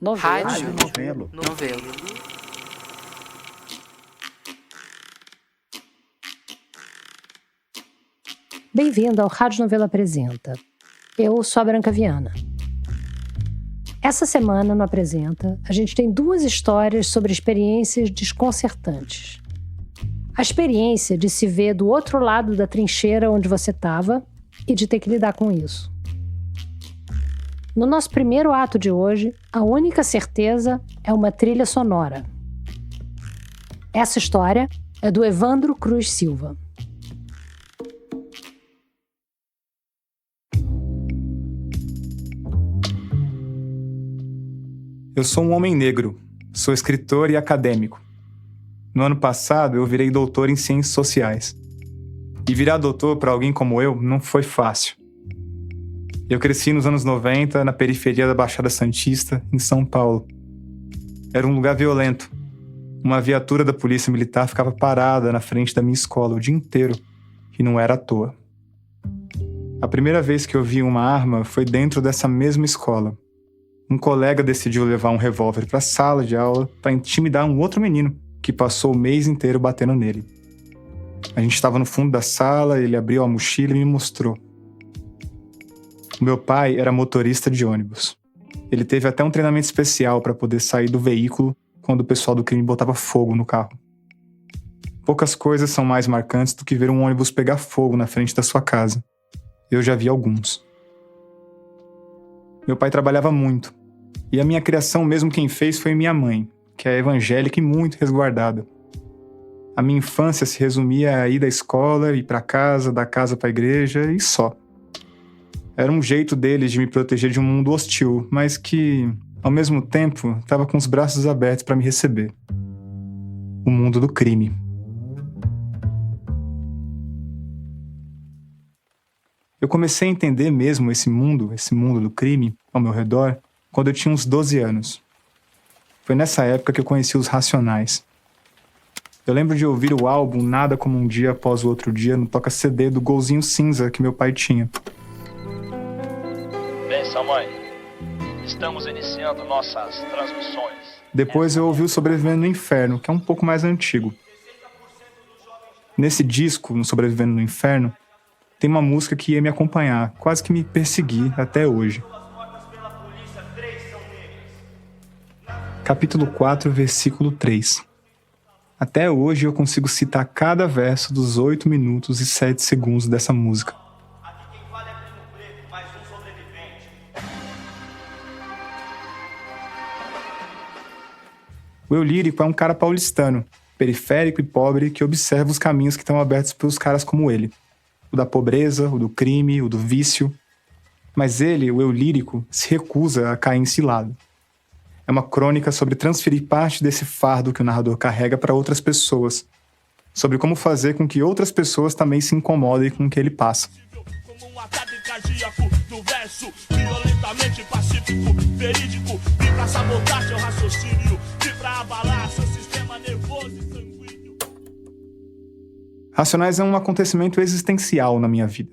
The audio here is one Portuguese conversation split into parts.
Rádio Novelo. Novelo. Bem-vindo ao Rádio Novelo Apresenta. Eu sou a Branca Viana. Essa semana no Apresenta, a gente tem duas histórias sobre experiências desconcertantes. A experiência de se ver do outro lado da trincheira onde você estava e de ter que lidar com isso. No nosso primeiro ato de hoje, a única certeza é uma trilha sonora. Essa história é do Evandro Cruz Silva. Eu sou um homem negro, sou escritor e acadêmico. No ano passado, eu virei doutor em Ciências Sociais. E virar doutor para alguém como eu não foi fácil. Eu cresci nos anos 90, na periferia da Baixada Santista, em São Paulo. Era um lugar violento. Uma viatura da polícia militar ficava parada na frente da minha escola o dia inteiro, e não era à toa. A primeira vez que eu vi uma arma foi dentro dessa mesma escola. Um colega decidiu levar um revólver para a sala de aula para intimidar um outro menino, que passou o mês inteiro batendo nele. A gente estava no fundo da sala, ele abriu a mochila e me mostrou. O meu pai era motorista de ônibus. Ele teve até um treinamento especial para poder sair do veículo quando o pessoal do crime botava fogo no carro. Poucas coisas são mais marcantes do que ver um ônibus pegar fogo na frente da sua casa. Eu já vi alguns. Meu pai trabalhava muito. E a minha criação mesmo quem fez foi minha mãe, que é evangélica e muito resguardada. A minha infância se resumia a ir da escola, ir para casa, da casa para a igreja e só. Era um jeito deles de me proteger de um mundo hostil, mas que, ao mesmo tempo, estava com os braços abertos para me receber. O mundo do crime. Eu comecei a entender mesmo esse mundo do crime, ao meu redor, quando eu tinha uns 12 anos. Foi nessa época que eu conheci os Racionais. Eu lembro de ouvir o álbum Nada Como Um Dia Após o Outro Dia no toca-CD do Golzinho Cinza que meu pai tinha. Benção, mãe. Estamos iniciando nossas transmissões. Depois eu ouvi o Sobrevivendo no Inferno, que é um pouco mais antigo. Nesse disco, no Sobrevivendo no Inferno, tem uma música que ia me acompanhar, quase que me perseguir até hoje. Capítulo 4, versículo 3. Até hoje eu consigo citar cada verso dos 8 minutos e 7 segundos dessa música. O eu lírico é um cara paulistano, periférico e pobre que observa os caminhos que estão abertos pelos caras como ele. O da pobreza, o do crime, o do vício. Mas ele, o eu lírico, se recusa a cair em cilado. É uma crônica sobre transferir parte desse fardo que o narrador carrega para outras pessoas. Sobre como fazer com que outras pessoas também se incomodem com o que ele passa. Como um ataque cardíaco do verso, violentamente pacífico, verídico, vim pra sabotar seu raciocínio, vim pra abalar seu sistema nervoso e sanguíneo. Racionais é um acontecimento existencial na minha vida.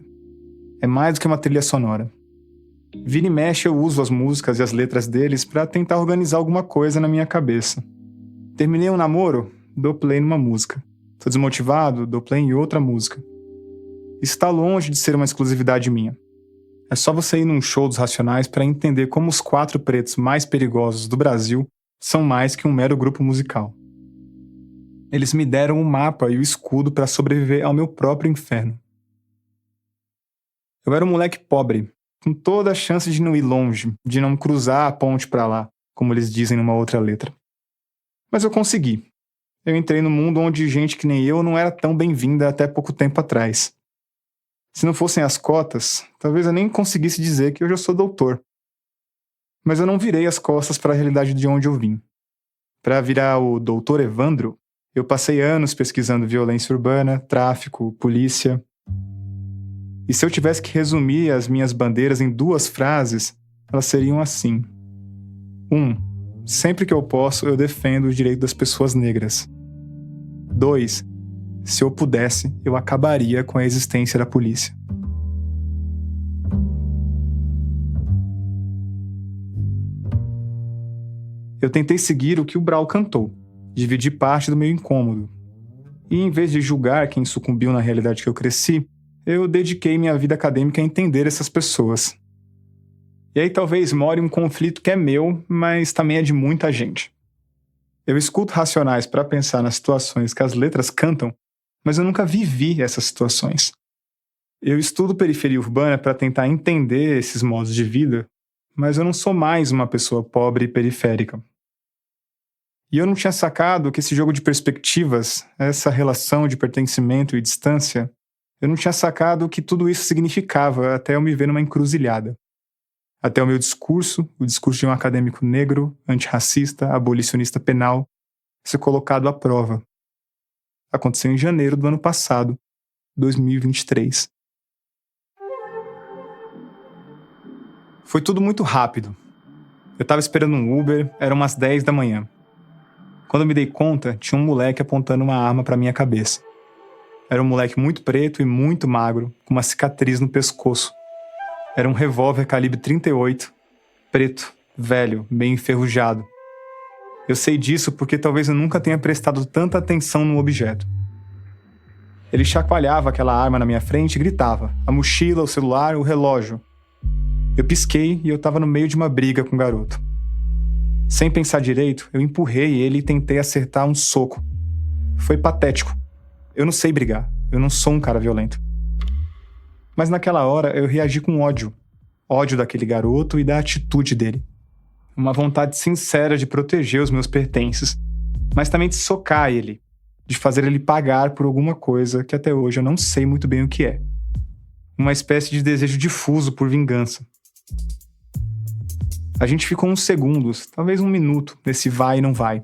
É mais do que uma trilha sonora. Vira e mexe eu uso as músicas e as letras deles para tentar organizar alguma coisa na minha cabeça. Terminei um namoro? Dou play numa música. Tô desmotivado? Dou play em outra música. Isso está longe de ser uma exclusividade minha. É só você ir num show dos Racionais para entender como os 4 pretos mais perigosos do Brasil são mais que um mero grupo musical. Eles me deram o mapa e o escudo para sobreviver ao meu próprio inferno. Eu era um moleque pobre, com toda a chance de não ir longe, de não cruzar a ponte para lá, como eles dizem numa outra letra. Mas eu consegui. Eu entrei num mundo onde gente que nem eu não era tão bem-vinda até pouco tempo atrás. Se não fossem as cotas, talvez eu nem conseguisse dizer que hoje eu sou doutor. Mas eu não virei as costas para a realidade de onde eu vim. Para virar o doutor Evandro, eu passei anos pesquisando violência urbana, tráfico, polícia. E se eu tivesse que resumir as minhas bandeiras em 2 frases, elas seriam assim. 1. Sempre que eu posso, eu defendo o direito das pessoas negras. 2. Se eu pudesse, eu acabaria com a existência da polícia. Eu tentei seguir o que o Brau cantou, dividir parte do meu incômodo. E em vez de julgar quem sucumbiu na realidade que eu cresci, eu dediquei minha vida acadêmica a entender essas pessoas. E aí talvez more um conflito que é meu, mas também é de muita gente. Eu escuto Racionais para pensar nas situações que as letras cantam, mas eu nunca vivi essas situações. Eu estudo periferia urbana para tentar entender esses modos de vida, mas eu não sou mais uma pessoa pobre e periférica. E eu não tinha sacado que esse jogo de perspectivas, essa relação de pertencimento e distância, eu não tinha sacado o que tudo isso significava até eu me ver numa encruzilhada. Até o meu discurso, o discurso de um acadêmico negro, antirracista, abolicionista penal, ser colocado à prova. Aconteceu em janeiro do ano passado, 2023. Foi tudo muito rápido. Eu estava esperando um Uber, eram umas 10 da manhã. Quando eu me dei conta, tinha um moleque apontando uma arma para minha cabeça. Era um moleque muito preto e muito magro, com uma cicatriz no pescoço. Era um revólver calibre 38, preto, velho, bem enferrujado. Eu sei disso porque talvez eu nunca tenha prestado tanta atenção no objeto. Ele chacoalhava aquela arma na minha frente e gritava: a mochila, o celular, o relógio. Eu pisquei e eu estava no meio de uma briga com o garoto. Sem pensar direito, eu empurrei ele e tentei acertar um soco. Foi patético. Eu não sei brigar, eu não sou um cara violento. Mas naquela hora eu reagi com ódio. Ódio daquele garoto e da atitude dele. Uma vontade sincera de proteger os meus pertences, mas também de socar ele, de fazer ele pagar por alguma coisa que até hoje eu não sei muito bem o que é. Uma espécie de desejo difuso por vingança. A gente ficou uns segundos, talvez um minuto, nesse vai e não vai.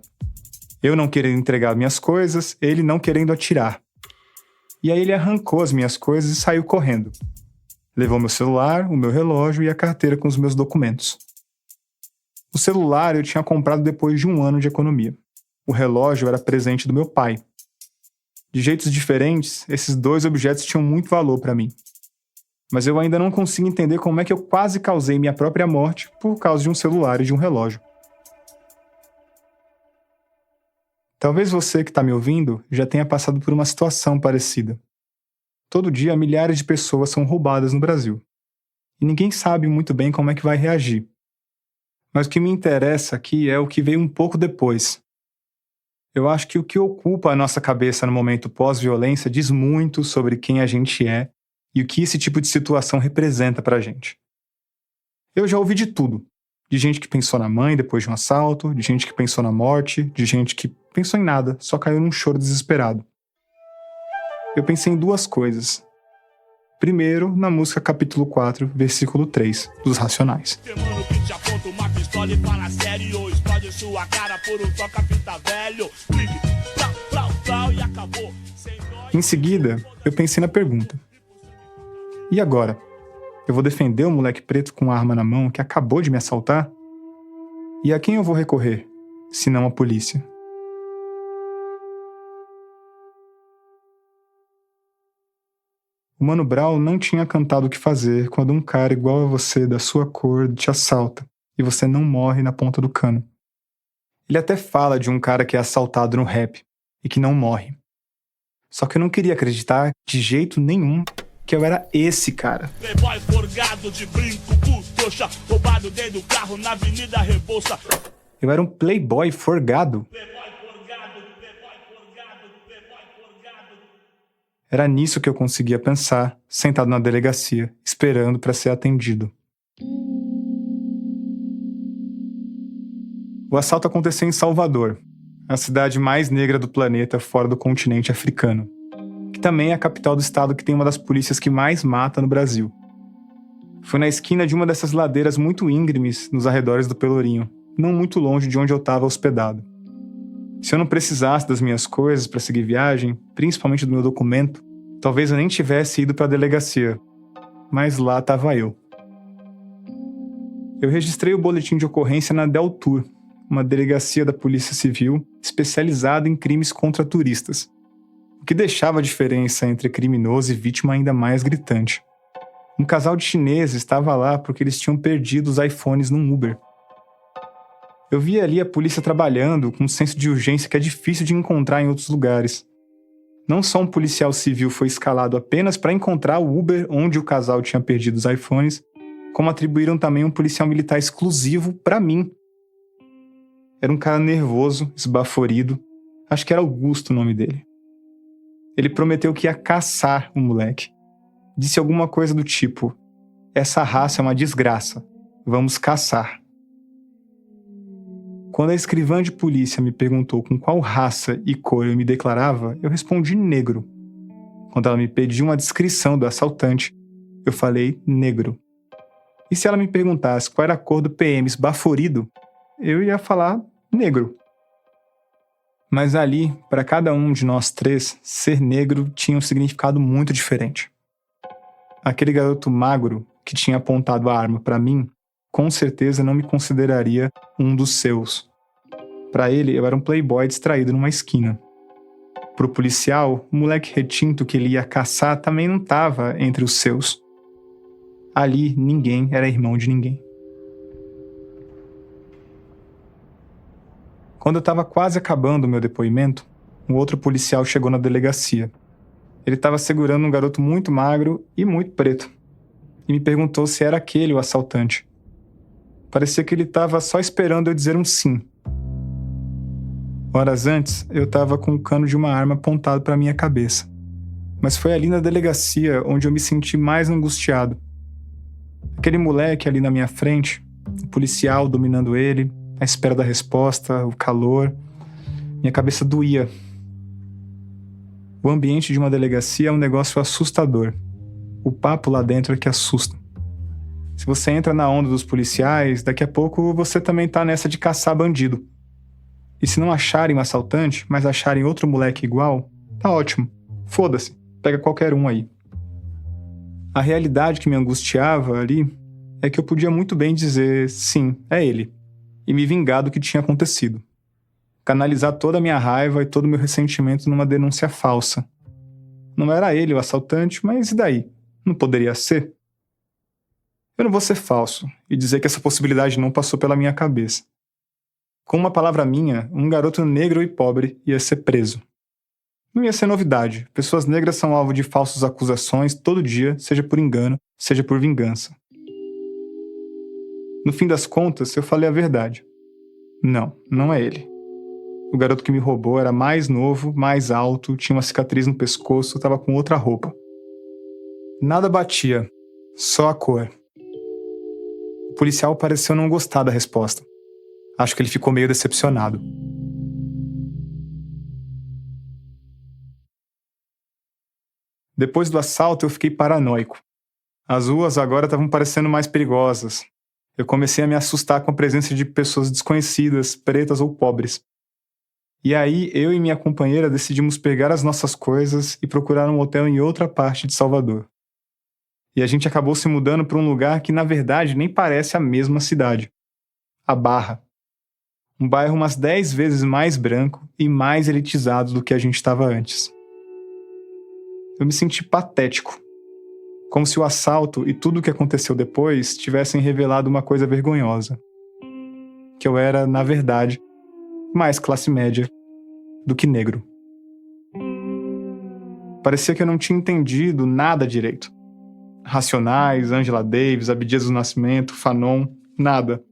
Eu não querendo entregar minhas coisas, ele não querendo atirar. E aí ele arrancou as minhas coisas e saiu correndo. Levou meu celular, o meu relógio e a carteira com os meus documentos. O celular eu tinha comprado depois de 1 ano de economia. O relógio era presente do meu pai. De jeitos diferentes, esses 2 objetos tinham muito valor para mim. Mas eu ainda não consigo entender como é que eu quase causei minha própria morte por causa de um celular e de um relógio. Talvez você que está me ouvindo já tenha passado por uma situação parecida. Todo dia, milhares de pessoas são roubadas no Brasil. E ninguém sabe muito bem como é que vai reagir. Mas o que me interessa aqui é o que veio um pouco depois. Eu acho que o que ocupa a nossa cabeça no momento pós-violência diz muito sobre quem a gente é e o que esse tipo de situação representa pra gente. Eu já ouvi de tudo. De gente que pensou na mãe depois de um assalto, de gente que pensou na morte, de gente que pensou em nada, só caiu num choro desesperado. Eu pensei em 2 coisas. Primeiro, na música capítulo 4, versículo 3, dos Racionais. Em seguida, eu pensei na pergunta. E agora? Eu vou defender o moleque preto com a arma na mão que acabou de me assaltar? E a quem eu vou recorrer, se não a polícia? O Mano Brown não tinha cantado o que fazer quando um cara igual a você, da sua cor, te assalta e você não morre na ponta do cano. Ele até fala de um cara que é assaltado no rap e que não morre. Só que eu não queria acreditar de jeito nenhum que eu era esse cara. Playboy forgado de brinco, trouxa, roubado dentro do carro na Avenida Rebouça. Eu era um playboy forgado. Era nisso que eu conseguia pensar, sentado na delegacia, esperando para ser atendido. O assalto aconteceu em Salvador, a cidade mais negra do planeta fora do continente africano, que também é a capital do estado que tem uma das polícias que mais mata no Brasil. Foi na esquina de uma dessas ladeiras muito íngremes nos arredores do Pelourinho, não muito longe de onde eu estava hospedado. Se eu não precisasse das minhas coisas para seguir viagem, principalmente do meu documento, talvez eu nem tivesse ido para a delegacia, mas lá estava eu. Eu registrei o boletim de ocorrência na Deltour, uma delegacia da Polícia Civil especializada em crimes contra turistas, o que deixava a diferença entre criminoso e vítima ainda mais gritante. Um casal de chineses estava lá porque eles tinham perdido os iPhones num Uber. Eu via ali a polícia trabalhando com um senso de urgência que é difícil de encontrar em outros lugares. Não só um policial civil foi escalado apenas para encontrar o Uber onde o casal tinha perdido os iPhones, como atribuíram também um policial militar exclusivo para mim. Era um cara nervoso, esbaforido. Acho que era Augusto o nome dele. Ele prometeu que ia caçar o moleque. Disse alguma coisa do tipo: essa raça é uma desgraça. Vamos caçar. Quando a escrivã de polícia me perguntou com qual raça e cor eu me declarava, eu respondi negro. Quando ela me pediu uma descrição do assaltante, eu falei negro. E se ela me perguntasse qual era a cor do PM esbaforido, eu ia falar negro. Mas ali, para cada um de nós três, ser negro tinha um significado muito diferente. Aquele garoto magro que tinha apontado a arma para mim, com certeza não me consideraria um dos seus. Para ele, eu era um playboy distraído numa esquina. Pro policial, o moleque retinto que ele ia caçar também não estava entre os seus. Ali, ninguém era irmão de ninguém. Quando eu estava quase acabando o meu depoimento, um outro policial chegou na delegacia. Ele estava segurando um garoto muito magro e muito preto. E me perguntou se era aquele o assaltante. Parecia que ele estava só esperando eu dizer um sim. Horas antes, eu estava com o cano de uma arma apontado para minha cabeça. Mas foi ali na delegacia onde eu me senti mais angustiado. Aquele moleque ali na minha frente, o policial dominando ele, a espera da resposta, o calor. Minha cabeça doía. O ambiente de uma delegacia é um negócio assustador. O papo lá dentro é que assusta. Se você entra na onda dos policiais, daqui a pouco você também tá nessa de caçar bandido. E se não acharem um assaltante, mas acharem outro moleque igual, tá ótimo. Foda-se, pega qualquer um aí. A realidade que me angustiava ali é que eu podia muito bem dizer sim, é ele, e me vingar do que tinha acontecido. Canalizar toda a minha raiva e todo o meu ressentimento numa denúncia falsa. Não era ele o assaltante, mas e daí? Não poderia ser? Eu não vou ser falso e dizer que essa possibilidade não passou pela minha cabeça. Com uma palavra minha, um garoto negro e pobre ia ser preso. Não ia ser novidade. Pessoas negras são alvo de falsas acusações todo dia, seja por engano, seja por vingança. No fim das contas, eu falei a verdade. Não, não é ele. O garoto que me roubou era mais novo, mais alto, tinha uma cicatriz no pescoço, estava com outra roupa. Nada batia, só a cor. O policial pareceu não gostar da resposta. Acho que ele ficou meio decepcionado. Depois do assalto, eu fiquei paranoico. As ruas agora estavam parecendo mais perigosas. Eu comecei a me assustar com a presença de pessoas desconhecidas, pretas ou pobres. E aí, eu e minha companheira decidimos pegar as nossas coisas e procurar um hotel em outra parte de Salvador. E a gente acabou se mudando para um lugar que, na verdade, nem parece a mesma cidade. A Barra. Um bairro umas 10 vezes mais branco e mais elitizado do que a gente estava antes. Eu me senti patético. Como se o assalto e tudo o que aconteceu depois tivessem revelado uma coisa vergonhosa. Que eu era, na verdade, mais classe média do que negro. Parecia que eu não tinha entendido nada direito. Racionais, Angela Davis, Abdias do Nascimento, Fanon, nada.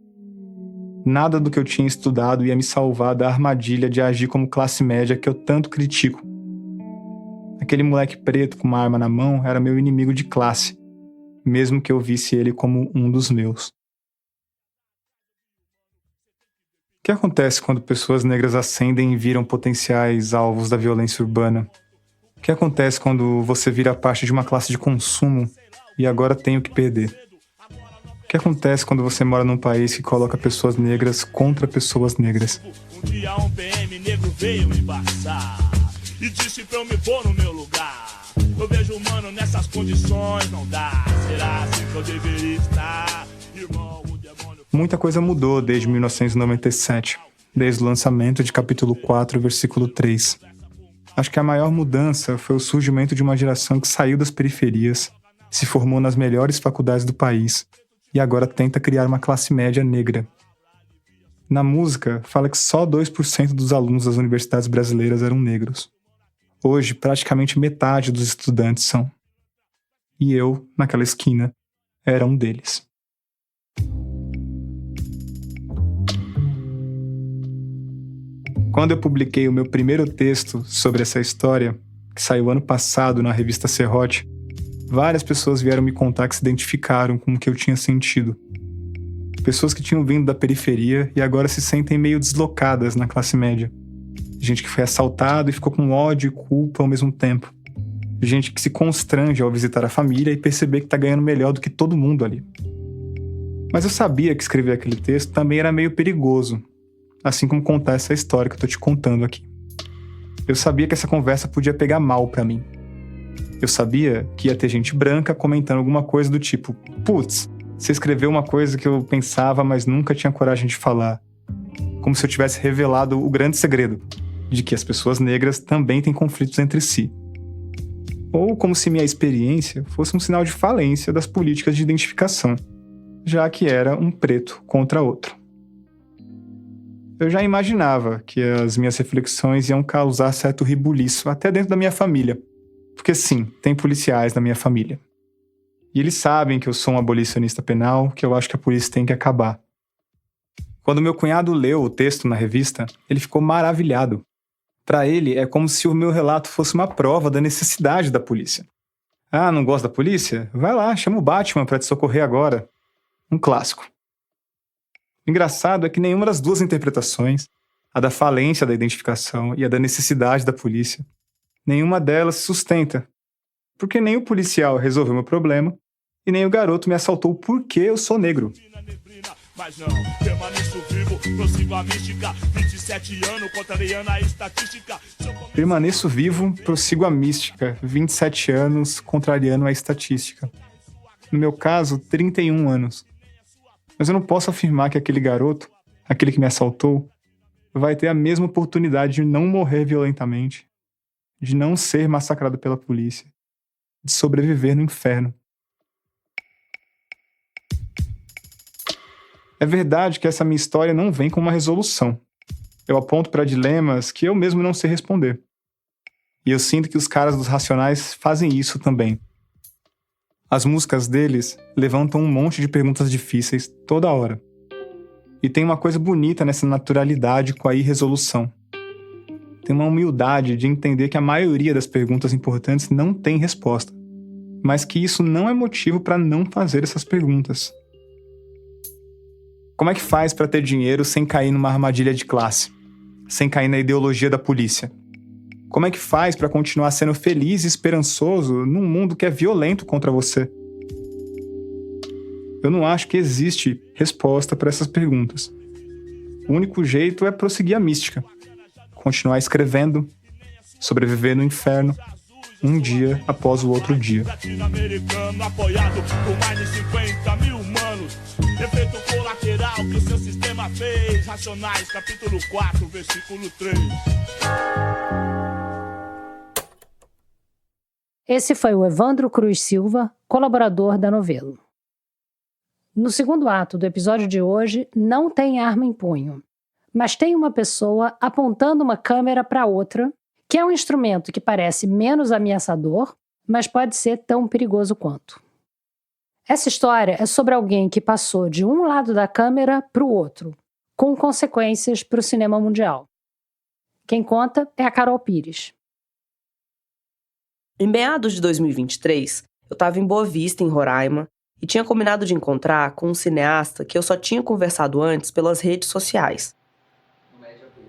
Nada do que eu tinha estudado ia me salvar da armadilha de agir como classe média que eu tanto critico. Aquele moleque preto com uma arma na mão era meu inimigo de classe, mesmo que eu visse ele como um dos meus. O que acontece quando pessoas negras ascendem e viram potenciais alvos da violência urbana? O que acontece quando você vira parte de uma classe de consumo e agora tem o que perder? O que acontece quando você mora num país que coloca pessoas negras contra pessoas negras? Um dia um PM negro veio me embaçar e disse pra eu me pôr no meu lugar. Eu vejo humano nessas condições, não dá. Será assim que eu deveria estar? Irmão, o demônio... Muita coisa mudou desde 1997, desde o lançamento de capítulo 4, versículo 3. Acho que a maior mudança foi o surgimento de uma geração que saiu das periferias, se formou nas melhores faculdades do país e agora tenta criar uma classe média negra. Na música, fala que só 2% dos alunos das universidades brasileiras eram negros. Hoje, praticamente metade dos estudantes são. E eu, naquela esquina, era um deles. Quando eu publiquei o meu primeiro texto sobre essa história, que saiu ano passado na revista Serrote, várias pessoas vieram me contar que se identificaram com o que eu tinha sentido. Pessoas que tinham vindo da periferia e agora se sentem meio deslocadas na classe média. Gente que foi assaltado e ficou com ódio e culpa ao mesmo tempo. Gente que se constrange ao visitar a família e perceber que tá ganhando melhor do que todo mundo ali. Mas eu sabia que escrever aquele texto também era meio perigoso, assim como contar essa história que eu tô te contando aqui. Eu sabia que essa conversa podia pegar mal pra mim. Eu sabia que ia ter gente branca comentando alguma coisa do tipo: putz, você escreveu uma coisa que eu pensava, mas nunca tinha coragem de falar. Como se eu tivesse revelado o grande segredo, de que as pessoas negras também têm conflitos entre si. Ou como se minha experiência fosse um sinal de falência das políticas de identificação, já que era um preto contra outro. Eu já imaginava que as minhas reflexões iam causar certo rebuliço até dentro da minha família, porque sim, tem policiais na minha família. E eles sabem que eu sou um abolicionista penal, que eu acho que a polícia tem que acabar. Quando meu cunhado leu o texto na revista, ele ficou maravilhado. Para ele, é como se o meu relato fosse uma prova da necessidade da polícia. Ah, não gosta da polícia? Vai lá, chama o Batman para te socorrer agora. Um clássico. O engraçado é que nenhuma das duas interpretações, a da falência da identificação e a da necessidade da polícia, nenhuma delas se sustenta. Porque nem o policial resolveu meu problema e nem o garoto me assaltou porque eu sou negro. Mas não, permaneço vivo, prossigo a mística. 27 anos, contrariando a estatística. Permaneço vivo, prossigo a mística. 27 anos, contrariando a estatística. No meu caso, 31 anos. Mas eu não posso afirmar que aquele garoto, aquele que me assaltou, vai ter a mesma oportunidade de não morrer violentamente, de não ser massacrado pela polícia, de sobreviver no inferno. É verdade que essa minha história não vem com uma resolução. Eu aponto para dilemas que eu mesmo não sei responder. E eu sinto que os caras dos Racionais fazem isso também. As músicas deles levantam um monte de perguntas difíceis toda hora. E tem uma coisa bonita nessa naturalidade com a irresolução. Tem uma humildade de entender que a maioria das perguntas importantes não tem resposta, mas que isso não é motivo para não fazer essas perguntas. Como é que faz para ter dinheiro sem cair numa armadilha de classe? Sem cair na ideologia da polícia? Como é que faz para continuar sendo feliz e esperançoso num mundo que é violento contra você? Eu não acho que existe resposta para essas perguntas. O único jeito é prosseguir a mística. Continuar escrevendo, sobreviver no inferno, um dia após o outro dia. Latino-americano apoiado por mais de 50 mil humanos. Efeito colateral que o seu sistema fez. Racionais, capítulo 4, versículo 3. Esse foi o Evandro Cruz Silva, colaborador da Novelo. No segundo ato do episódio de hoje, não tem arma em punho, mas tem uma pessoa apontando uma câmera para outra, que é um instrumento que parece menos ameaçador, mas pode ser tão perigoso quanto. Essa história é sobre alguém que passou de um lado da câmera para o outro, com consequências para o cinema mundial. Quem conta é a Carol Pires. Em meados de 2023, eu estava em Boa Vista, em Roraima, e tinha combinado de encontrar com um cineasta que eu só tinha conversado antes pelas redes sociais.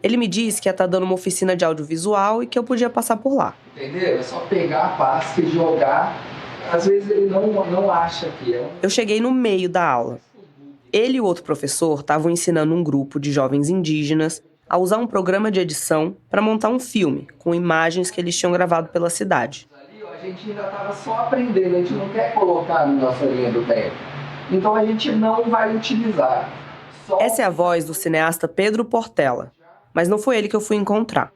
Ele me disse que ia estar dando uma oficina de audiovisual e que eu podia passar por lá. Entendeu? É só pegar a pasta e jogar. Às vezes ele não acha que é. Eu cheguei no meio da aula. Ele e o outro professor estavam ensinando um grupo de jovens indígenas a usar um programa de edição para montar um filme com imagens que eles tinham gravado pela cidade. A gente ainda estava só aprendendo, a gente não quer colocar na nossa linha do tempo. Então a gente não vai utilizar. Essa é a voz do cineasta Pedro Portela, mas não foi ele que eu fui encontrar.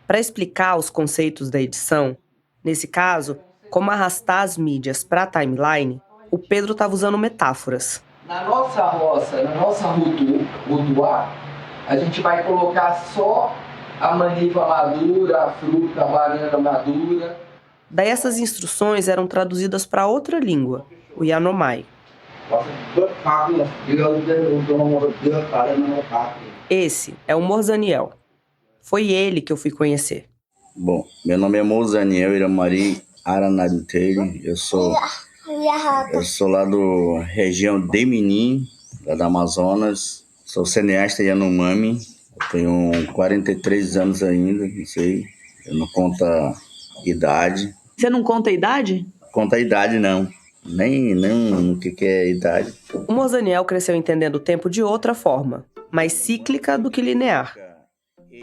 Para explicar os conceitos da edição, nesse caso, como arrastar as mídias para a timeline, o Pedro estava usando metáforas. Na nossa roça, na nossa mutuá, a gente vai colocar só a maniva madura, a fruta, a banana madura. Daí essas instruções eram traduzidas para outra língua, o Yanomami. Esse é o Morzaniel. Foi ele que eu fui conhecer. Bom, meu nome é Morzaniel Iramari Aranaditeiro. Eu sou lá da região de Menin, lá do Amazonas. Sou cineasta Yanomami. Eu tenho 43 anos ainda, não sei. Eu não conto a idade. Você não conta a idade? Conta a idade, não. Nem o que é idade. O Morzaniel cresceu entendendo o tempo de outra forma, mais cíclica do que linear.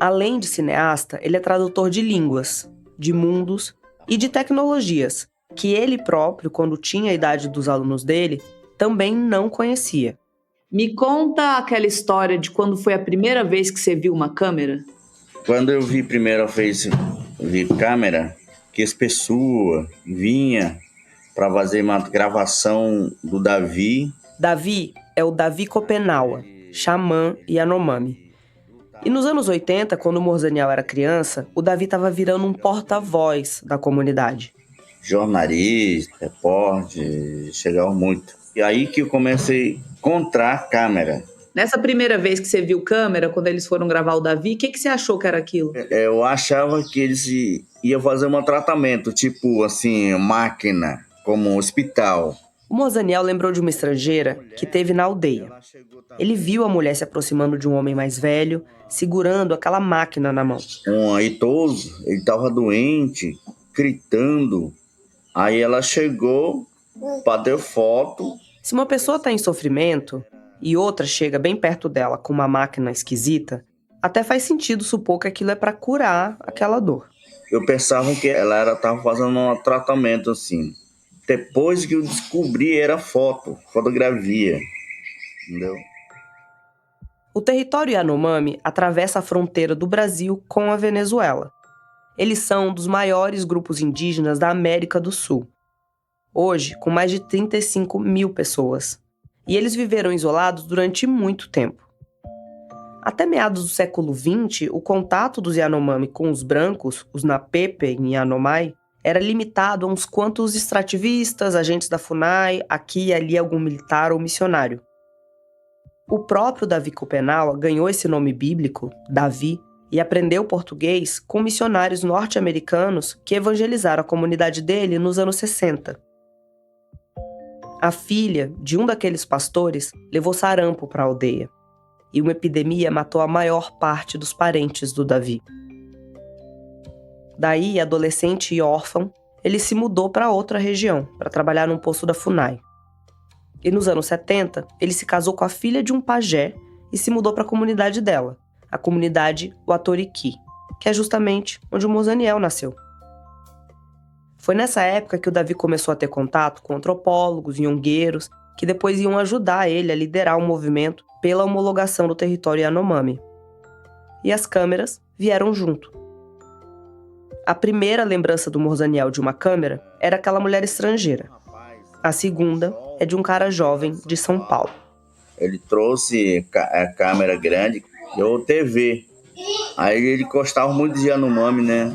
Além de cineasta, ele é tradutor de línguas, de mundos e de tecnologias, que ele próprio, quando tinha a idade dos alunos dele, também não conhecia. Me conta aquela história de quando foi a primeira vez que você viu uma câmera. Quando eu vi a primeira vez câmera, que as pessoas vinham para fazer uma gravação do Davi. Davi é o Davi Copenaua, xamã Yanomami. E nos anos 80, quando o Morzaniel era criança, o Davi estava virando um porta-voz da comunidade. Jornalista, repórter, chegavam muito. E aí que eu comecei a encontrar câmera. Nessa primeira vez que você viu câmera, quando eles foram gravar o Davi, o que você achou que era aquilo? Eu achava que eles iam fazer um tratamento, tipo assim, máquina, como um hospital. O Morzaniel lembrou de uma estrangeira que teve na aldeia. Ele viu a mulher se aproximando de um homem mais velho, segurando aquela máquina na mão. Um idoso, ele estava doente, gritando. Aí ela chegou, bateu foto. Se uma pessoa está em sofrimento e outra chega bem perto dela com uma máquina esquisita, até faz sentido supor que aquilo é para curar aquela dor. Eu pensava que ela estava fazendo um tratamento assim. Depois que eu descobri, era fotografia, entendeu? O território Yanomami atravessa a fronteira do Brasil com a Venezuela. Eles são um dos maiores grupos indígenas da América do Sul. Hoje, com mais de 35 mil pessoas. E eles viveram isolados durante muito tempo. Até meados do século XX, o contato dos Yanomami com os brancos, os Napepe em Yanomai, era limitado a uns quantos extrativistas, agentes da FUNAI, aqui e ali algum militar ou missionário. O próprio Davi Copenaua ganhou esse nome bíblico, Davi, e aprendeu português com missionários norte-americanos que evangelizaram a comunidade dele nos anos 60. A filha de um daqueles pastores levou sarampo para a aldeia, e uma epidemia matou a maior parte dos parentes do Davi. Daí, adolescente e órfão, ele se mudou para outra região, para trabalhar num posto da FUNAI. E nos anos 70, ele se casou com a filha de um pajé e se mudou para a comunidade dela, a comunidade Watoriki, que é justamente onde o Morzaniel nasceu. Foi nessa época que o Davi começou a ter contato com antropólogos e nhongueiros, que depois iam ajudar ele a liderar o movimento pela homologação do território Yanomami. E as câmeras vieram junto. A primeira lembrança do Morzaniel de uma câmera era aquela mulher estrangeira. A segunda é de um cara jovem de São Paulo. Ele trouxe a câmera grande e a TV. Aí ele gostava muito de Yanomami, né?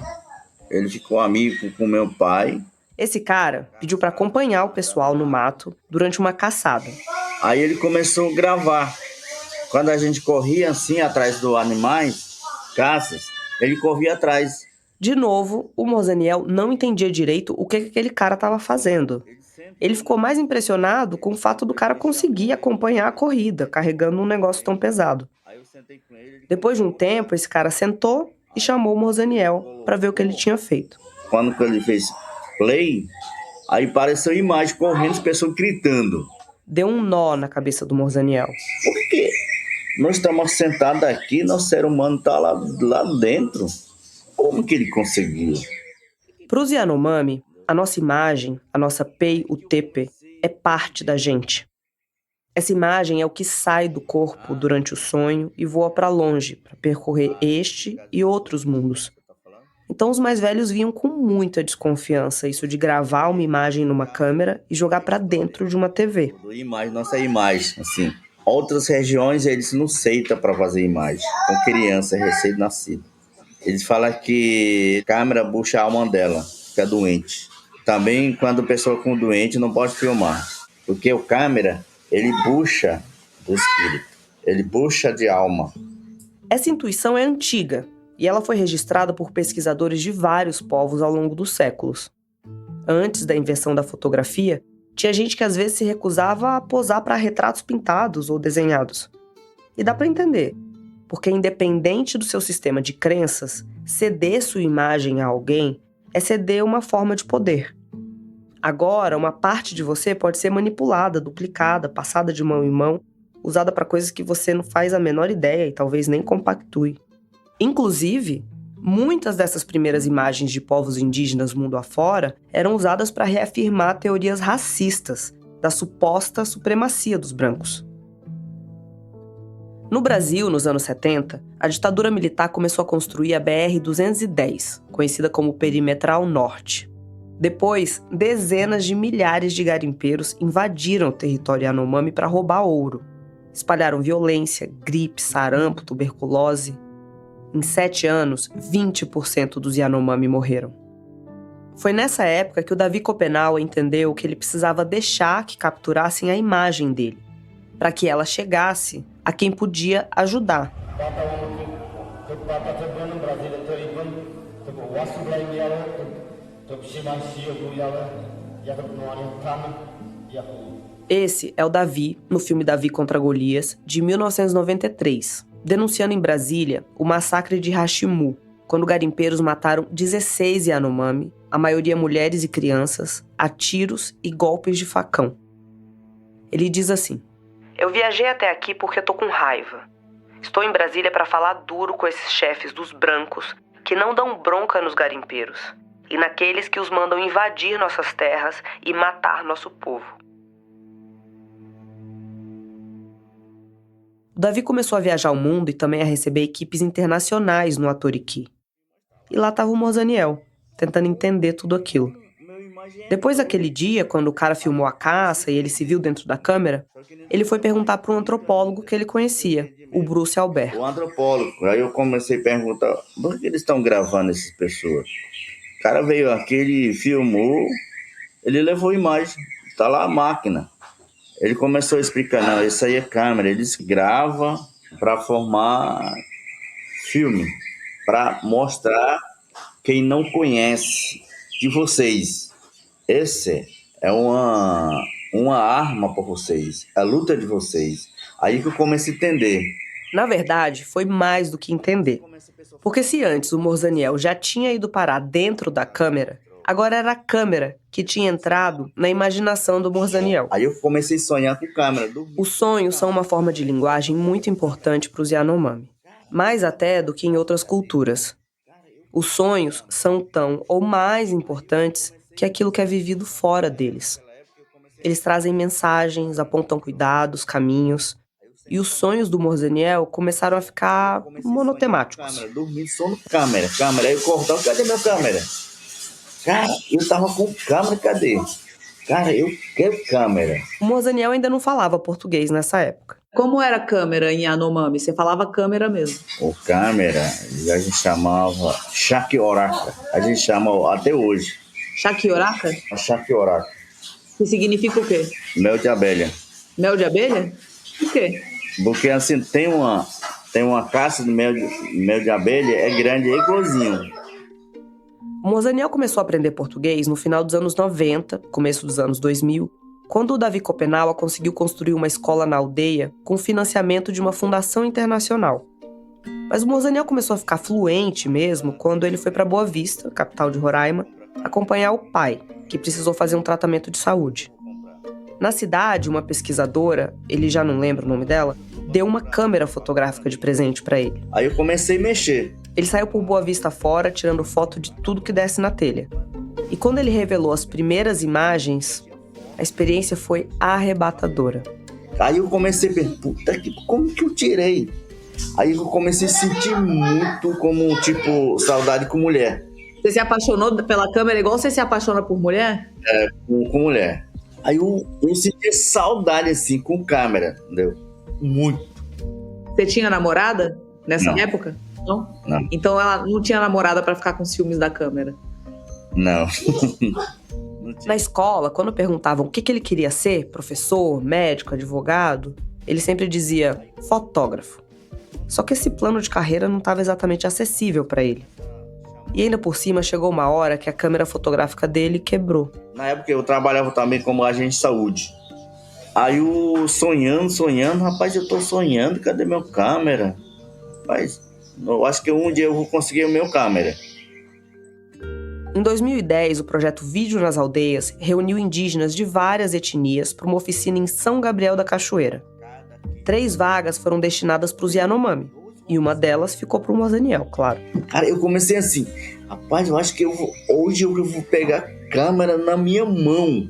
Ele ficou amigo com meu pai. Esse cara pediu para acompanhar o pessoal no mato durante uma caçada. Aí ele começou a gravar. Quando a gente corria assim atrás dos animais, caças, ele corria atrás. De novo, o Morzaniel não entendia direito o que aquele cara estava fazendo. Ele ficou mais impressionado com o fato do cara conseguir acompanhar a corrida, carregando um negócio tão pesado. Depois de um tempo, esse cara sentou e chamou o Morzaniel para ver o que ele tinha feito. Quando ele fez play, aí apareceu a imagem correndo, as pessoas gritando. Deu um nó na cabeça do Morzaniel. Por quê? Nós estamos sentados aqui, nosso ser humano está lá dentro. Como que ele conseguiu? Para os Yanomami, a nossa imagem, a nossa Pei Utepe, é parte da gente. Essa imagem é o que sai do corpo durante o sonho e voa para longe, para percorrer este e outros mundos. Então os mais velhos vinham com muita desconfiança isso de gravar uma imagem numa câmera e jogar para dentro de uma TV. Nossa imagem, assim. Outras regiões eles não aceitam para fazer imagem com criança recém-nascida. Eles falam que a câmera puxa a alma dela, fica doente. Também quando a pessoa com doente não pode filmar, porque o câmera ele puxa do espírito, ele puxa de alma. Essa intuição é antiga e ela foi registrada por pesquisadores de vários povos ao longo dos séculos. Antes da invenção da fotografia, tinha gente que às vezes se recusava a posar para retratos pintados ou desenhados. E dá para entender, porque independente do seu sistema de crenças, ceder sua imagem a alguém é ceder uma forma de poder. Agora, uma parte de você pode ser manipulada, duplicada, passada de mão em mão, usada para coisas que você não faz a menor ideia e talvez nem compactue. Inclusive, muitas dessas primeiras imagens de povos indígenas mundo afora eram usadas para reafirmar teorias racistas da suposta supremacia dos brancos. No Brasil, nos anos 70, a ditadura militar começou a construir a BR-210, conhecida como Perimetral Norte. Depois, dezenas de milhares de garimpeiros invadiram o território Yanomami para roubar ouro. Espalharam violência, gripe, sarampo, tuberculose. Em 7 anos, 20% dos Yanomami morreram. Foi nessa época que o Davi Copenau entendeu que ele precisava deixar que capturassem a imagem dele, para que ela chegasse a quem podia ajudar. Esse é o Davi, no filme Davi contra Golias, de 1993, denunciando em Brasília o massacre de Hashimu, quando garimpeiros mataram 16 Yanomami, a maioria mulheres e crianças, a tiros e golpes de facão. Ele diz assim: "Eu viajei até aqui porque tô com raiva. Estou em Brasília para falar duro com esses chefes dos brancos que não dão bronca nos garimpeiros e naqueles que os mandam invadir nossas terras e matar nosso povo." O Davi começou a viajar ao mundo e também a receber equipes internacionais no Atoriki. E lá estava o Morzaniel, tentando entender tudo aquilo. Depois daquele dia, quando o cara filmou a caça e ele se viu dentro da câmera, ele foi perguntar para um antropólogo que ele conhecia, o Bruce Albert. O antropólogo. Aí eu comecei a perguntar, por que eles estão gravando essas pessoas? O cara veio aqui, ele filmou, ele levou imagem, está lá a máquina. Ele começou a explicar, não, isso aí é câmera, eles gravam para formar filme, para mostrar quem não conhece de vocês. Esse é uma arma para vocês, a luta de vocês. Aí que eu comecei a entender. Na verdade, foi mais do que entender. Porque se antes o Morzaniel já tinha ido parar dentro da câmera, agora era a câmera que tinha entrado na imaginação do Morzaniel. Aí eu comecei a sonhar com câmera. Os sonhos são uma forma de linguagem muito importante para os Yanomami, mais até do que em outras culturas. Os sonhos são tão ou mais importantes que aquilo que é vivido fora deles. Eles trazem mensagens, apontam cuidados, caminhos. E os sonhos do Morzaniel começaram a ficar monotemáticos. Dormir, sono, câmera. Aí eu cortava, cadê minha câmera? Cara, eu tava com câmera, cadê? Cara, eu quero câmera. O Morzaniel ainda não falava português nessa época. Como era a câmera em Yanomami? Você falava câmera mesmo? O câmera, a gente chamava Shakioraka. A gente chama até hoje. Shakioraka? Shakioraka. Que significa o quê? Mel de abelha. Mel de abelha? Por quê? Porque assim, tem uma caça de mel de abelha, é grande, é igualzinho. O Morzaniel começou a aprender português no final dos anos 90, começo dos anos 2000, quando o Davi Copenau conseguiu construir uma escola na aldeia com financiamento de uma fundação internacional. Mas o Morzaniel começou a ficar fluente mesmo quando ele foi para Boa Vista, capital de Roraima, acompanhar o pai, que precisou fazer um tratamento de saúde. Na cidade, uma pesquisadora, ele já não lembra o nome dela, deu uma câmera fotográfica de presente para ele. Aí eu comecei a mexer. Ele saiu por Boa Vista fora, tirando foto de tudo que desse na telha. E quando ele revelou as primeiras imagens, a experiência foi arrebatadora. Aí eu comecei a pensar, puta, como que eu tirei? Aí eu comecei a sentir muito como, tipo, saudade com mulher. Você se apaixonou pela câmera igual você se apaixona por mulher? Com mulher. Aí eu senti saudade, assim, com câmera, entendeu? Muito. Você tinha namorada nessa época? Não? Não. Então ela não tinha namorada pra ficar com ciúmes da câmera? Não. Na escola, quando perguntavam o que ele queria ser, professor, médico, advogado, ele sempre dizia fotógrafo. Só que esse plano de carreira não estava exatamente acessível para ele. E ainda por cima chegou uma hora que a câmera fotográfica dele quebrou. Na época eu trabalhava também como agente de saúde. Aí eu sonhando, rapaz, eu tô sonhando, cadê meu câmera? Rapaz, eu acho que um dia eu vou conseguir o meu câmera. Em 2010, o projeto Vídeo nas Aldeias reuniu indígenas de várias etnias para uma oficina em São Gabriel da Cachoeira. 3 vagas foram destinadas para os Yanomami, e uma delas ficou para o Mozaniel, claro. Cara, eu comecei assim, rapaz, eu acho que hoje eu vou pegar a câmera na minha mão.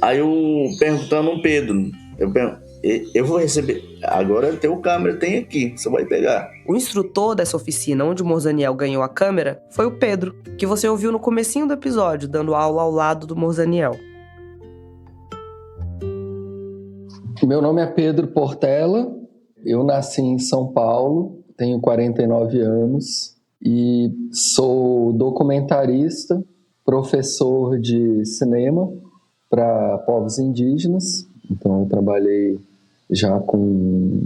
Aí eu perguntando ao Pedro, eu vou receber, agora tem o câmera, tem aqui, você vai pegar. O instrutor dessa oficina onde o Mozaniel ganhou a câmera foi o Pedro, que você ouviu no comecinho do episódio, dando aula ao lado do Mozaniel. Meu nome é Pedro Portela, eu nasci em São Paulo, tenho 49 anos e sou documentarista, professor de cinema para povos indígenas. Então eu trabalhei já com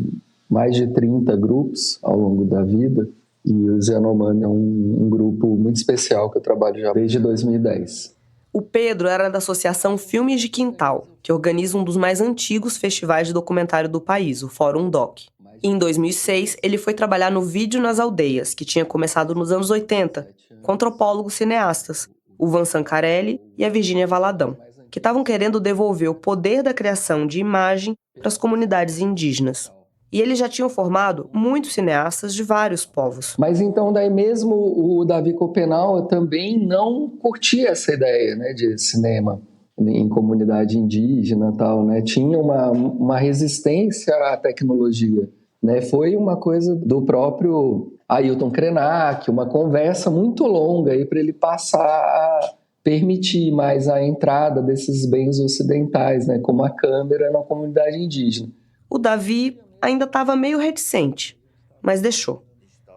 mais de 30 grupos ao longo da vida e o Yanomami é um grupo muito especial que eu trabalho já desde 2010. O Pedro era da Associação Filmes de Quintal, que organiza um dos mais antigos festivais de documentário do país, o Fórum Doc. E em 2006, ele foi trabalhar no Vídeo nas Aldeias, que tinha começado nos anos 80, com antropólogos cineastas, o Van Sancarelli e a Virgínia Valadão, que estavam querendo devolver o poder da criação de imagem para as comunidades indígenas. E eles já tinham formado muitos cineastas de vários povos. Mas então, daí mesmo o Davi Copenau também não curtia essa ideia, né, de cinema em comunidade indígena e tal, né? Tinha uma resistência à tecnologia, né? Foi uma coisa do próprio Ailton Krenak, uma conversa muito longa aí para ele passar a permitir mais a entrada desses bens ocidentais, né, como a câmera na comunidade indígena. O Davi ainda estava meio reticente, mas deixou.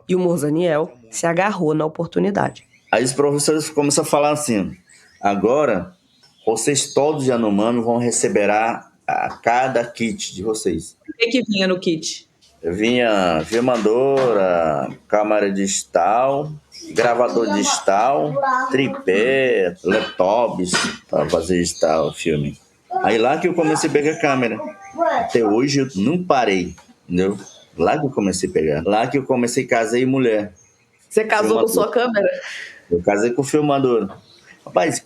E o Mozaniel se agarrou na oportunidade. Aí os professores começam a falar assim, agora vocês todos de Yanomami vão receber a cada kit de vocês. O que vinha no kit? Vinha filmadora, câmera digital, gravador digital, tripé, laptops para fazer digital, filme. Aí lá que eu comecei a pegar a câmera. Até hoje eu não parei, entendeu? Lá que eu comecei a pegar. Lá que eu comecei a casar e mulher. Você casou com sua câmera? Eu casei com o filmador. Rapaz,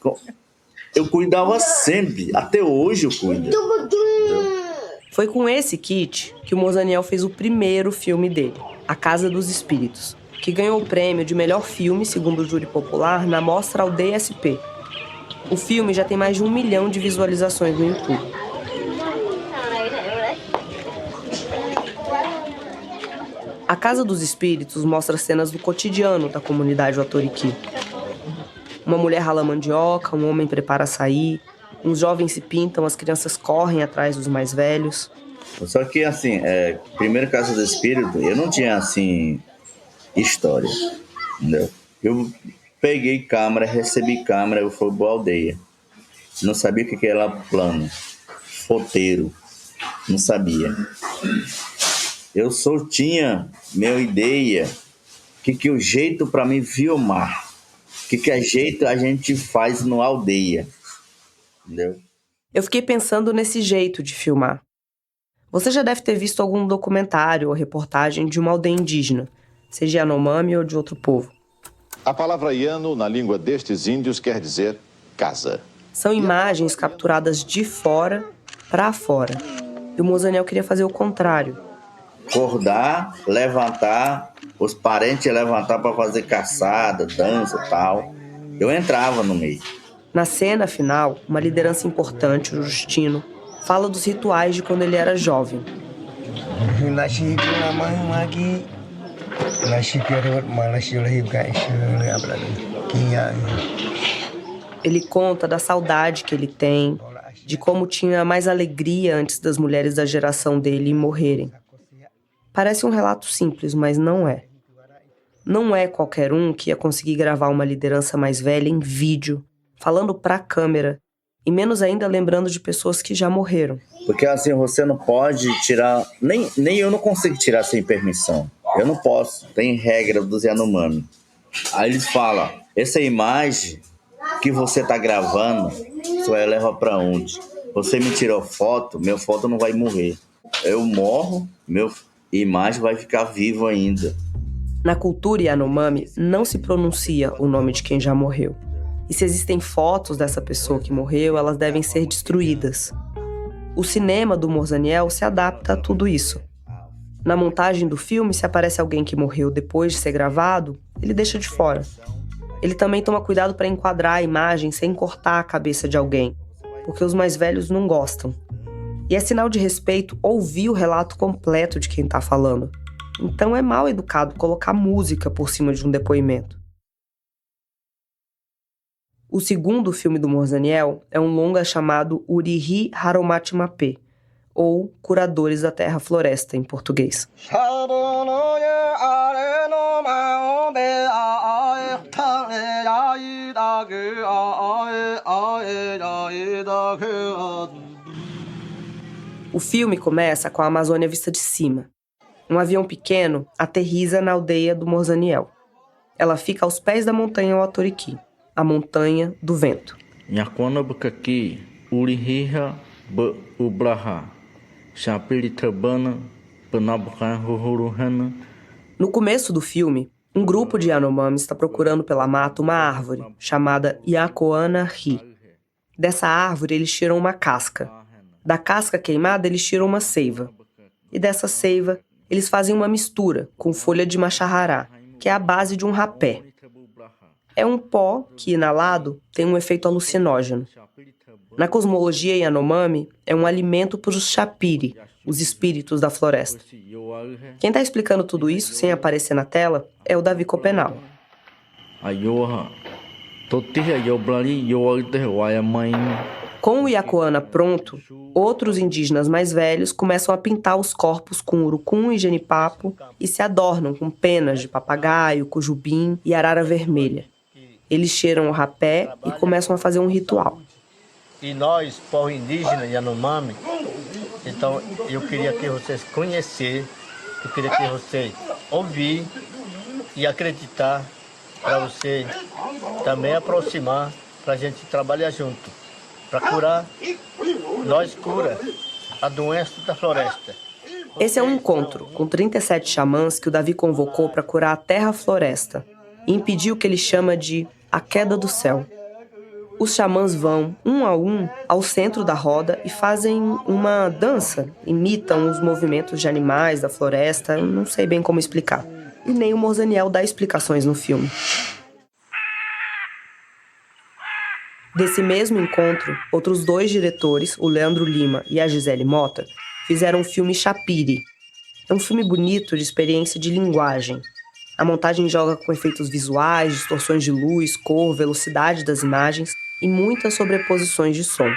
eu cuidava sempre. Até hoje eu cuido. Foi com esse kit que o Mozaniel fez o primeiro filme dele, A Casa dos Espíritos, que ganhou o prêmio de melhor filme, segundo o júri popular, na Mostra Aldeia SP. O filme já tem mais de 1 milhão de visualizações no YouTube. A Casa dos Espíritos mostra cenas do cotidiano da comunidade Watoriki. Uma mulher rala mandioca, um homem prepara açaí, uns jovens se pintam, as crianças correm atrás dos mais velhos. Só que, assim, primeiro Casa do Espírito, eu não tinha, assim, história, entendeu? Eu peguei câmera, recebi câmera, eu fui pra aldeia. Não sabia o que era plano, roteiro, não sabia. Eu só tinha minha ideia, que o jeito para mim filmar, que é jeito a gente faz no aldeia, entendeu? Eu fiquei pensando nesse jeito de filmar. Você já deve ter visto algum documentário ou reportagem de uma aldeia indígena, seja Yanomami ou de outro povo. A palavra Yano, na língua destes índios, quer dizer casa. São imagens capturadas de fora para fora. E o Mozaniel queria fazer o contrário. Acordar, levantar, os parentes levantar para fazer caçada, dança e tal. Eu entrava no meio. Na cena final, uma liderança importante, o Justino, fala dos rituais de quando ele era jovem. Ele conta da saudade que ele tem, de como tinha mais alegria antes das mulheres da geração dele morrerem. Parece um relato simples, mas não é. Não é qualquer um que ia conseguir gravar uma liderança mais velha em vídeo, falando pra câmera, e menos ainda lembrando de pessoas que já morreram. Porque assim, você não pode tirar, nem eu não consigo tirar sem permissão. Eu não posso, tem regra dos Yanomami. Aí eles falam, essa imagem que você tá gravando, você vai levar pra onde? Você me tirou foto, minha foto não vai morrer. Eu morro, minha imagem vai ficar viva ainda. Na cultura Yanomami, não se pronuncia o nome de quem já morreu. E se existem fotos dessa pessoa que morreu, elas devem ser destruídas. O cinema do Morzaniel se adapta a tudo isso. Na montagem do filme, se aparece alguém que morreu depois de ser gravado, ele deixa de fora. Ele também toma cuidado para enquadrar a imagem sem cortar a cabeça de alguém, porque os mais velhos não gostam. E é sinal de respeito ouvir o relato completo de quem está falando. Então é mal educado colocar música por cima de um depoimento. O segundo filme do Morzaniel é um longa chamado Urihi Haromatimapé, ou Curadores da Terra Floresta, em português. O filme começa com a Amazônia vista de cima. Um avião pequeno aterriza na aldeia do Morzaniel. Ela fica aos pés da montanha Otoriki, a montanha do vento. No começo do filme, um grupo de Yanomami está procurando pela mata uma árvore, chamada Yacoana-Ri. Dessa árvore, eles tiram uma casca. Da casca queimada, eles tiram uma seiva. E dessa seiva, eles fazem uma mistura com folha de macharrará, que é a base de um rapé. É um pó que, inalado, tem um efeito alucinógeno. Na cosmologia Yanomami, é um alimento para os Chapiri, os espíritos da floresta. Quem está explicando tudo isso sem aparecer na tela é o Davi Copenau. Com o Yacoana pronto, outros indígenas mais velhos começam a pintar os corpos com urucum e genipapo e se adornam com penas de papagaio, cujubim e arara vermelha. Eles cheiram o rapé e começam a fazer um ritual. E nós, povo indígena Yanomami, então eu queria que vocês conhecessem, eu queria que vocês ouvissem e acreditar para você também aproximar, para a gente trabalhar junto, para curar, nós cura a doença da floresta. Esse é um encontro com 37 xamãs que o Davi convocou para curar a terra-floresta e impedir o que ele chama de a queda do céu. Os xamãs vão, um a um, ao centro da roda e fazem uma dança, imitam os movimentos de animais da floresta, eu não sei bem como explicar. E nem o Morzaniel dá explicações no filme. Desse mesmo encontro, outros 2 diretores, o Leandro Lima e a Gisele Mota, fizeram o filme Chapiri. É um filme bonito de experiência de linguagem. A montagem joga com efeitos visuais, distorções de luz, cor, velocidade das imagens e muitas sobreposições de som.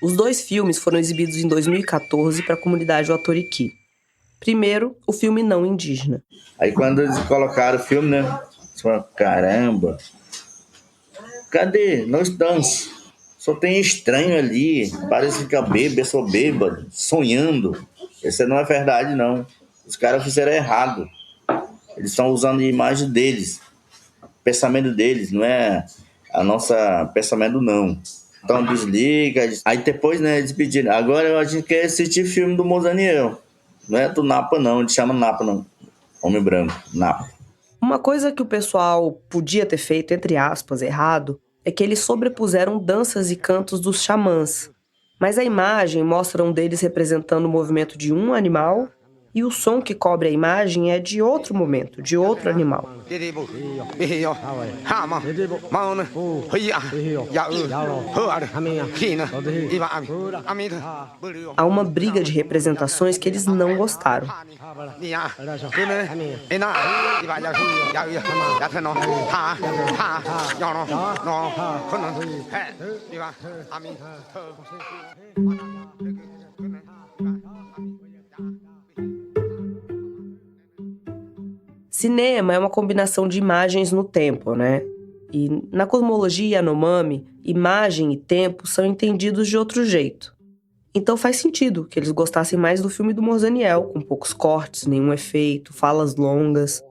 Os 2 filmes foram exibidos em 2014 para a comunidade Otoriki. Primeiro, o filme não indígena. Aí quando eles colocaram o filme, né? Você fala, caramba, cadê? Nós estamos. Só tem estranho ali, parece que eu sou bêbado, sonhando. Isso não é verdade, não. Os caras fizeram errado. Eles estão usando a imagem deles, pensamento deles, não é a nossa pensamento, não. Então desliga. Aí depois, né, eles pediram. Agora a gente quer assistir filme do Morzaniel. Não é do Napa, não. Ele chama Napa, não. Homem branco, Napa. Uma coisa que o pessoal podia ter feito, entre aspas, errado, é que eles sobrepuseram danças e cantos dos xamãs. Mas a imagem mostra um deles representando o movimento de um animal E o som que cobre a imagem é de outro momento, de outro animal. Há uma briga de representações que eles não gostaram. Cinema é uma combinação de imagens no tempo, né? E na cosmologia Yanomami, imagem e tempo são entendidos de outro jeito. Então faz sentido que eles gostassem mais do filme do Morzaniel, com poucos cortes, nenhum efeito, falas longas,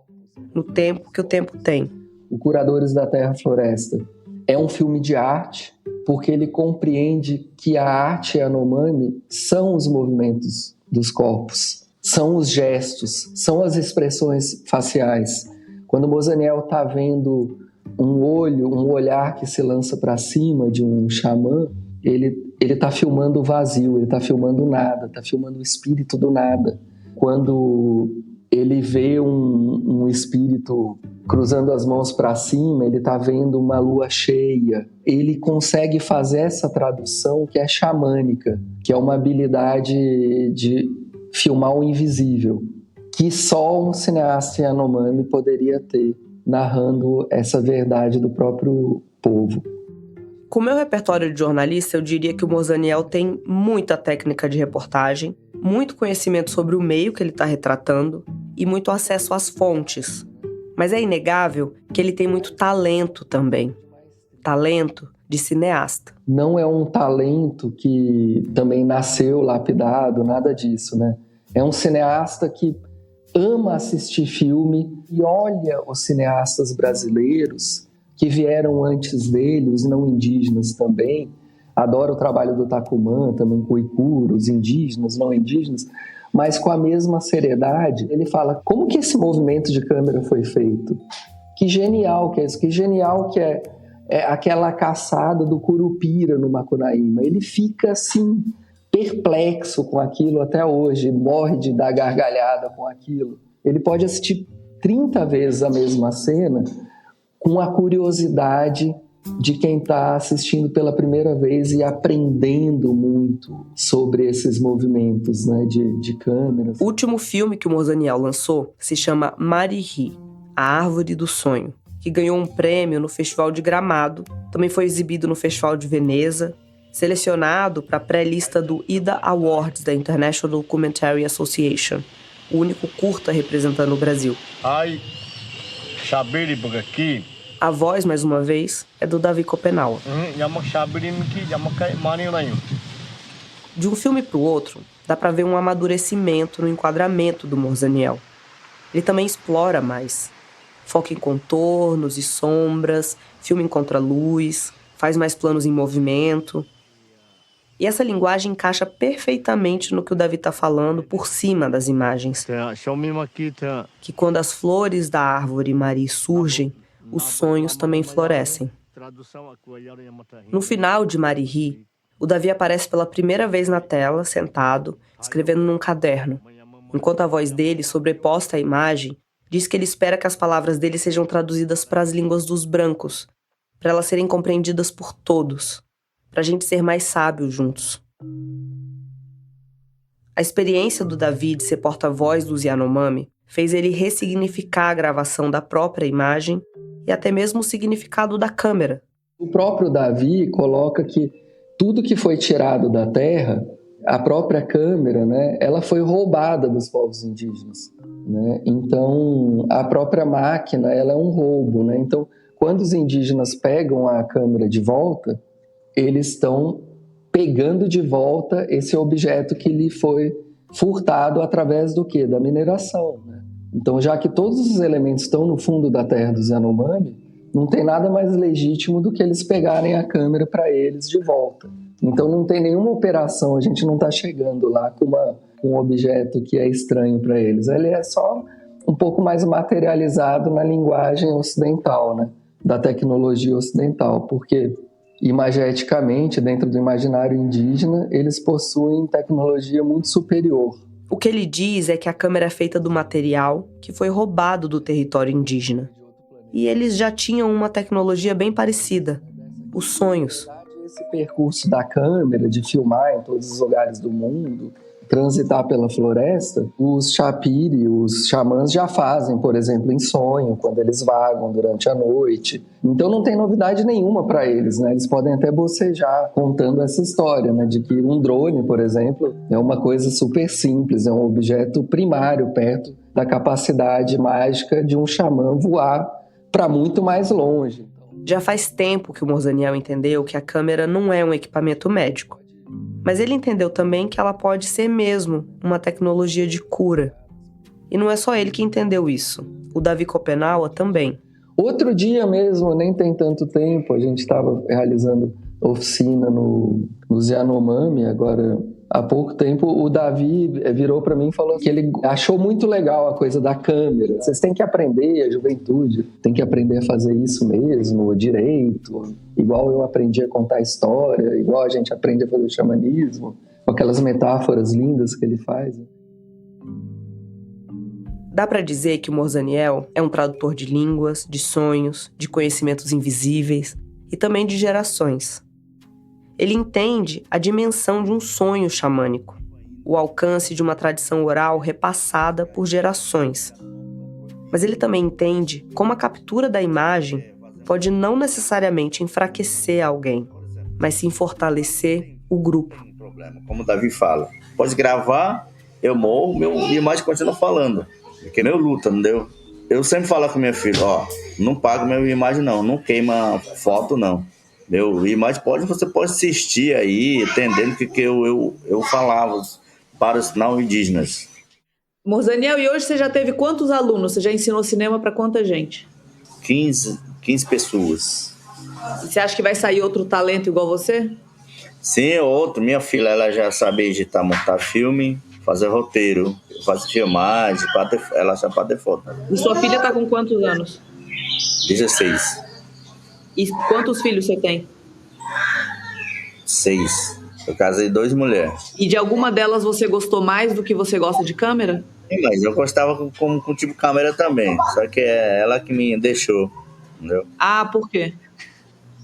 no tempo que o tempo tem. O Curadores da Terra Floresta é um filme de arte, porque ele compreende que a arte Yanomami são os movimentos dos corpos, são os gestos, são as expressões faciais. Quando o Morzaniel está vendo um olhar que se lança para cima de um xamã, ele está filmando o vazio, ele está filmando o nada, está filmando o espírito do nada. Quando ele vê um espírito cruzando as mãos para cima, ele está vendo uma lua cheia. Ele consegue fazer essa tradução que é xamânica, que é uma habilidade de filmar o invisível, que só um cineasta Yanomami poderia ter, narrando essa verdade do próprio povo. Com o meu repertório de jornalista, eu diria que o Morzaniel tem muita técnica de reportagem, muito conhecimento sobre o meio que ele está retratando e muito acesso às fontes. Mas é inegável que ele tem muito talento também. Talento de cineasta. Não é um talento que também nasceu lapidado, nada disso, né? É um cineasta que ama assistir filme e olha os cineastas brasileiros que vieram antes dele, os não indígenas também. Adora o trabalho do Tacumã, também com o Icuro, os indígenas, não indígenas, mas com a mesma seriedade. Ele fala, como que esse movimento de câmera foi feito? Que genial que é isso, que genial que é aquela caçada do Curupira no Macunaíma. Ele fica assim, perplexo com aquilo até hoje, morre de dar gargalhada com aquilo. Ele pode assistir 30 vezes a mesma cena com a curiosidade de quem está assistindo pela primeira vez e aprendendo muito sobre esses movimentos, né, de câmeras. O último filme que o Morzaniel lançou se chama Marihi, A Árvore do Sonho, que ganhou um prêmio no Festival de Gramado, também foi exibido no Festival de Veneza, selecionado para a pré-lista do IDA Awards da International Documentary Association, o único curta representando o Brasil. A voz, mais uma vez, é do Davi Copenau. De um filme para o outro, dá para ver um amadurecimento no enquadramento do Morzaniel. Ele também explora mais. Foca em contornos e sombras, filma em contraluz, faz mais planos em movimento. E essa linguagem encaixa perfeitamente no que o Davi está falando por cima das imagens. Que quando as flores da árvore Mari surgem, os sonhos também florescem. No final de Marihi, o Davi aparece pela primeira vez na tela, sentado, escrevendo num caderno, enquanto a voz dele, sobreposta à imagem, diz que ele espera que as palavras dele sejam traduzidas para as línguas dos brancos, para elas serem compreendidas por todos, para a gente ser mais sábio juntos. A experiência do Davi de ser porta-voz dos Yanomami fez ele ressignificar a gravação da própria imagem e até mesmo o significado da câmera. O próprio Davi coloca que tudo que foi tirado da terra, a própria câmera, né, ela foi roubada dos povos indígenas, né? Então, a própria máquina, ela é um roubo, né? Então, quando os indígenas pegam a câmera de volta, eles estão pegando de volta esse objeto que lhe foi furtado através do quê? Da mineração, né? Então, já que todos os elementos estão no fundo da terra dos Yanomami, não tem nada mais legítimo do que eles pegarem a câmera para eles de volta. Então, não tem nenhuma operação, a gente não está chegando lá com um objeto que é estranho para eles. Ele é só um pouco mais materializado na linguagem ocidental, né? Da tecnologia ocidental, porque imageticamente, dentro do imaginário indígena, eles possuem tecnologia muito superior O que ele diz é que a câmera é feita do material que foi roubado do território indígena. E eles já tinham uma tecnologia bem parecida, os sonhos. Esse percurso da câmera, de filmar em todos os lugares do mundo, transitar pela floresta, os Chapiri, os xamãs já fazem, por exemplo, em sonho, quando eles vagam durante a noite. Então não tem novidade nenhuma para eles, né? Eles podem até bocejar contando essa história, né? De que um drone, por exemplo, é uma coisa super simples, é um objeto primário perto da capacidade mágica de um xamã voar para muito mais longe. Já faz tempo que o Morzaniel entendeu que a câmera não é um equipamento médico. Mas ele entendeu também que ela pode ser mesmo uma tecnologia de cura. E não é só ele que entendeu isso. O Davi Kopenawa também. Outro dia mesmo, nem tem tanto tempo, a gente estava realizando oficina no Yanomami, agora há pouco tempo, o Davi virou para mim e falou que ele achou muito legal a coisa da câmera. Vocês têm que aprender, a juventude tem que aprender a fazer isso mesmo, direito, igual eu aprendi a contar história, igual a gente aprende a fazer xamanismo, com aquelas metáforas lindas que ele faz. Dá para dizer que o Morzaniel é um tradutor de línguas, de sonhos, de conhecimentos invisíveis e também de gerações. Ele entende a dimensão de um sonho xamânico, o alcance de uma tradição oral repassada por gerações. Mas ele também entende como a captura da imagem pode não necessariamente enfraquecer alguém, mas sim fortalecer o grupo. Como o Davi fala, pode gravar, eu morro, minha imagem continua falando. Que nem eu luto, entendeu? Eu sempre falo com minha filha, não pago minha imagem não queima foto não. Meu imagem você pode assistir aí, entendendo o que eu falava para os não indígenas. Morzaniel, e hoje você já teve quantos alunos? Você já ensinou cinema para quanta gente? 15 pessoas. E você acha que vai sair outro talento igual você? Sim, outro. Minha filha, ela já sabe editar, montar filme, fazer roteiro, fazer filmagem, ela já pode ter foto. E sua filha está com quantos anos? 16. E quantos filhos você tem? 6. Eu casei 2 mulheres. E de alguma delas você gostou mais do que você gosta de câmera? Sim, mas eu gostava com tipo câmera também. Só que é ela que me deixou, entendeu? Ah, por quê?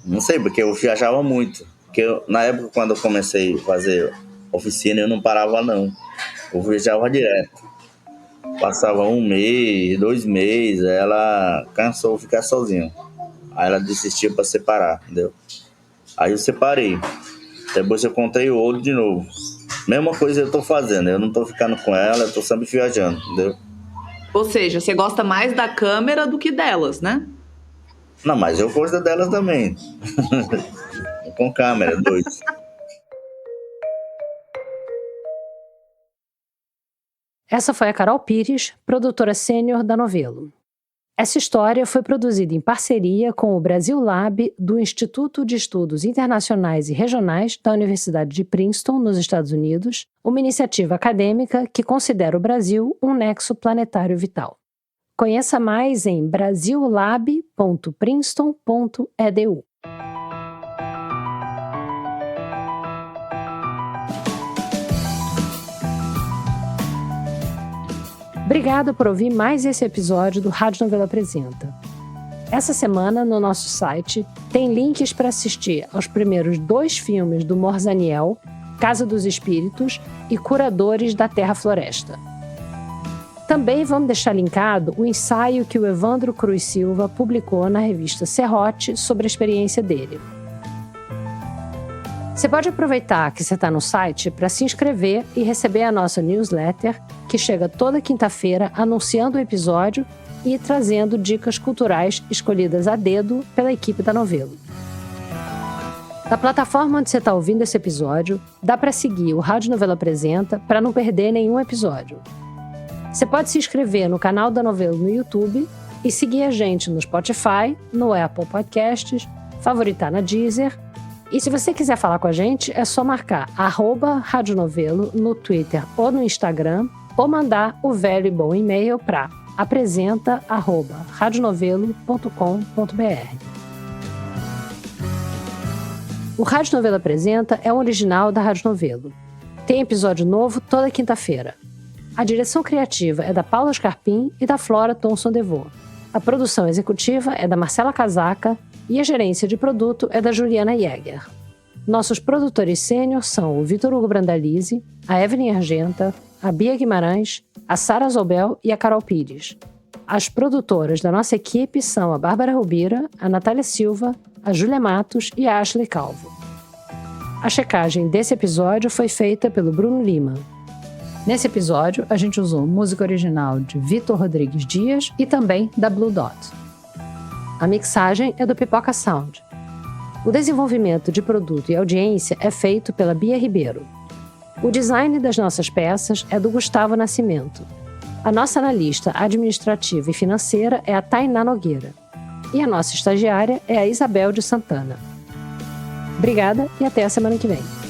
Não sei, porque eu viajava muito. Porque na época, quando eu comecei a fazer oficina, eu não parava não. Eu viajava direto. Passava 1 mês, 2 meses, ela cansou de ficar sozinha. Aí ela desistiu para separar, entendeu? Aí eu separei. Depois eu encontrei o outro de novo. Mesma coisa eu tô fazendo. Eu não tô ficando com ela, eu tô sempre viajando, entendeu? Ou seja, você gosta mais da câmera do que delas, né? Não, mas eu gosto delas também. Com câmera, 2. Essa foi a Carol Pires, produtora sênior da Novelo. Essa história foi produzida em parceria com o Brasil Lab do Instituto de Estudos Internacionais e Regionais da Universidade de Princeton, nos Estados Unidos, uma iniciativa acadêmica que considera o Brasil um nexo planetário vital. Conheça mais em brasillab.princeton.edu. Obrigada por ouvir mais esse episódio do Rádio Novelo Apresenta. Essa semana, no nosso site, tem links para assistir aos primeiros 2 filmes do Morzaniel, Casa dos Espíritos e Curadores da Terra Floresta. Também vamos deixar linkado o ensaio que o Evandro Cruz Silva publicou na revista Serrote sobre a experiência dele. Você pode aproveitar que você está no site para se inscrever e receber a nossa newsletter, que chega toda quinta-feira anunciando o episódio e trazendo dicas culturais escolhidas a dedo pela equipe da Novelo. Na plataforma onde você está ouvindo esse episódio, dá para seguir o Rádio Novelo Apresenta para não perder nenhum episódio. Você pode se inscrever no canal da Novelo no YouTube e seguir a gente no Spotify, no Apple Podcasts, favoritar na Deezer. E se você quiser falar com a gente, é só marcar @radionovelo no Twitter ou no Instagram, ou mandar o velho e bom e-mail para apresenta@radionovelo.com.br. O Rádio Novelo Apresenta é um original da Rádio Novelo. Tem episódio novo toda quinta-feira. A direção criativa é da Paula Scarpim e da Flora Thomson-DeVoe. A produção executiva é da Marcela Casaca e a gerência de produto é da Juliana Jäger. Nossos produtores sênior são o Vitor Hugo Brandalize, a Evelyn Argenta, a Bia Guimarães, a Sara Zobel e a Carol Pires. As produtoras da nossa equipe são a Bárbara Rubira, a Natália Silva, a Júlia Matos e a Ashley Calvo. A checagem desse episódio foi feita pelo Bruno Lima. Nesse episódio, a gente usou música original de Vitor Rodrigues Dias e também da Blue Dot. A mixagem é do Pipoca Sound. O desenvolvimento de produto e audiência é feito pela Bia Ribeiro. O design das nossas peças é do Gustavo Nascimento. A nossa analista administrativa e financeira é a Tainá Nogueira. E a nossa estagiária é a Isabel de Santana. Obrigada e até a semana que vem.